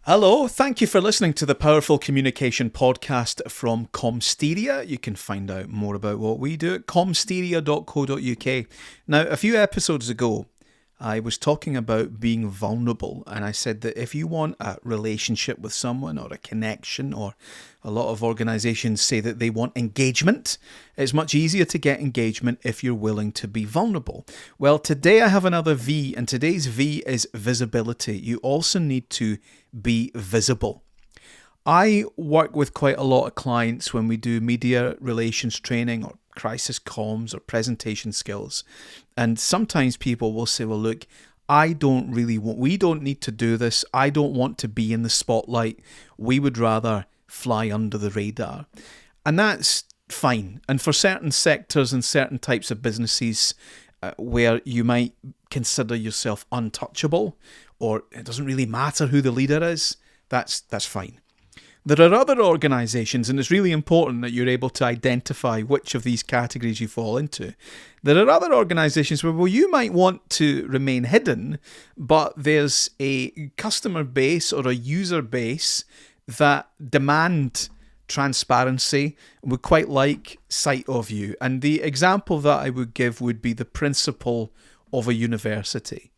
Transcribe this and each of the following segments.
Hello, thank you for listening to the Powerful Communication Podcast from Comsteria. You can find out more about what we do at comsteria.co.uk. Now, a few episodes ago, I was talking about being vulnerable, and I said that if you want a relationship with someone or a connection, or a lot of organisations say that they want engagement, it's much easier to get engagement if you're willing to be vulnerable. Well, today I have another V, and today's V is visibility. You also need to be visible. I work with quite a lot of clients when we do media relations training or crisis comms or presentation skills. And sometimes people will say, well, look, we don't need to do this. I don't want to be in the spotlight. We would rather fly under the radar. And that's fine. And for certain sectors and certain types of businesses where you might consider yourself untouchable, or it doesn't really matter who the leader is, that's fine. There are other organisations, and it's really important that you're able to identify which of these categories you fall into. There are other organisations where, well, you might want to remain hidden, but there's a customer base or a user base that demand transparency and would quite like sight of you. And the example that I would give would be the principal of a university.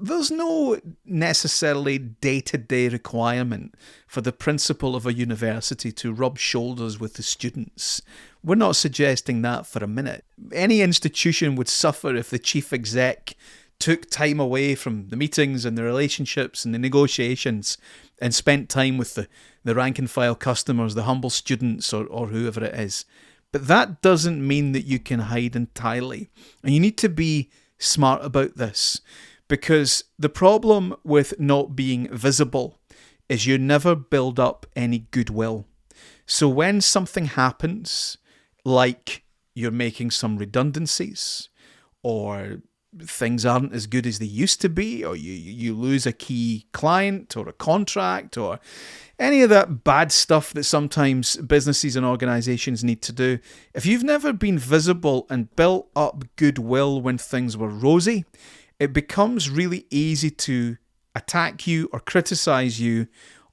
There's no necessarily day-to-day requirement for the principal of a university to rub shoulders with the students. We're not suggesting that for a minute. Any institution would suffer if the chief exec took time away from the meetings and the relationships and the negotiations and spent time with the rank-and-file customers, the humble students, or whoever it is. But that doesn't mean that you can hide entirely. And you need to be smart about this. Because the problem with not being visible is you never build up any goodwill. So when something happens, like you're making some redundancies, or things aren't as good as they used to be, or you lose a key client or a contract, or any of that bad stuff that sometimes businesses and organisations need to do, if you've never been visible and built up goodwill when things were rosy, it becomes really easy to attack you or criticize you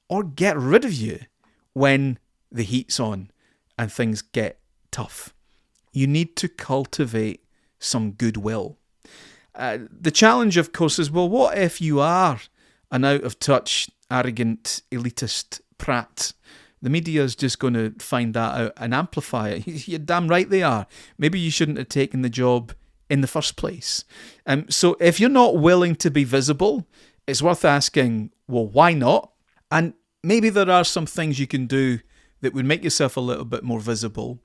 or get rid of you when the heat's on and things get tough. You need to cultivate some goodwill. The challenge, of course, is, well, what if you are an out-of-touch, arrogant, elitist prat? The media is just going to find that out and amplify it. You're damn right they are. Maybe you shouldn't have taken the job in the first place. So if you're not willing to be visible, it's worth asking, well, why not? And maybe there are some things you can do that would make yourself a little bit more visible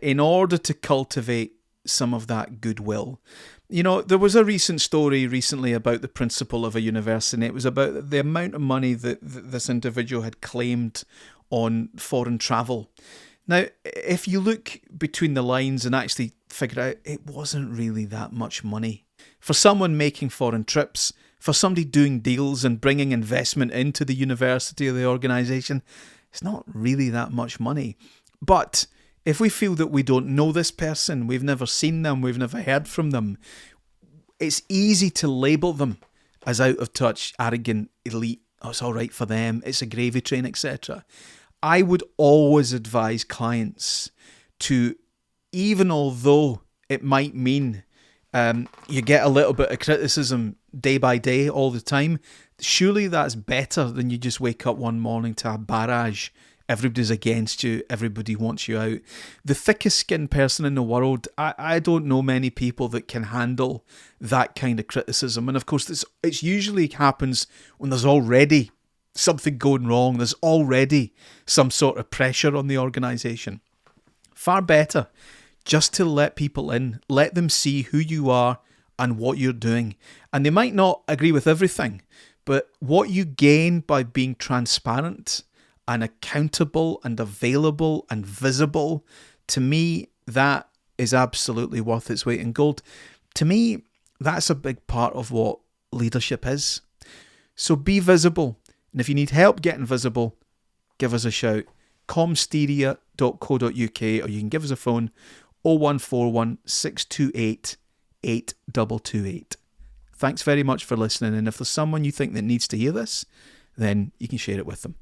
in order to cultivate some of that goodwill. You know, there was a recent story recently about the principal of a university. It was about the amount of money that this individual had claimed on foreign travel. Now, if you look between the lines and actually figure out it wasn't really that much money. For someone making foreign trips, for somebody doing deals and bringing investment into the university or the organisation, it's not really that much money. But if we feel that we don't know this person, we've never seen them, we've never heard from them, it's easy to label them as out of touch, arrogant, elite. Oh, it's all right for them, it's a gravy train, etc. I would always advise clients to, even although it might mean you get a little bit of criticism day by day all the time, surely that's better than you just wake up one morning to a barrage. Everybody's against you, everybody wants you out. The thickest skinned person in the world, I don't know many people that can handle that kind of criticism. And of course, it usually happens when there's already something going wrong. There's already some sort of pressure on the organisation. Far better just to let people in, let them see who you are and what you're doing. And they might not agree with everything, but what you gain by being transparent and accountable and available and visible, to me, that is absolutely worth its weight in gold. To me, that's a big part of what leadership is. So be visible. And if you need help getting visible, give us a shout. comsteria.co.uk, or you can give us a phone 0141 628 8228. Thanks very much for listening, and if there's someone you think that needs to hear this, then you can share it with them.